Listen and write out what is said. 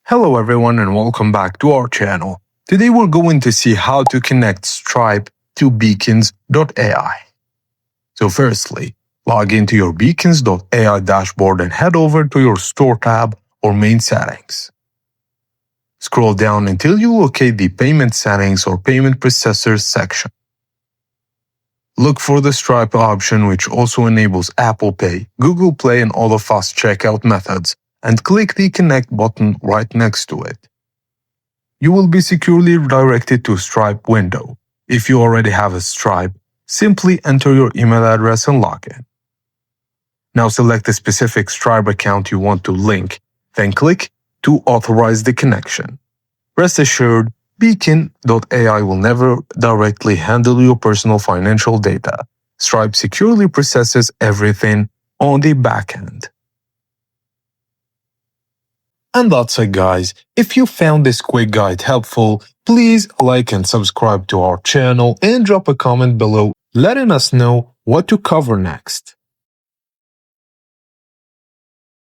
Hello everyone and welcome back to our channel. Today we're going to see how to connect Stripe to beacons.ai. So firstly, log into your beacons.ai dashboard and head over to your Store tab or Main Settings. Scroll down until you locate the Payment Settings or Payment Processors section. Look for the Stripe option, which also enables Apple Pay, Google Play and other fast checkout methods, and click the Connect button right next to it. You will be securely redirected to Stripe window. If you already have a Stripe, simply enter your email address and log in. Now select the specific Stripe account you want to link, then click to authorize the connection. Rest assured, Beacon.ai will never directly handle your personal financial data. Stripe securely processes everything on the back end. And that's it, guys. If you found this quick guide helpful, please like and subscribe to our channel and drop a comment below letting us know what to cover next.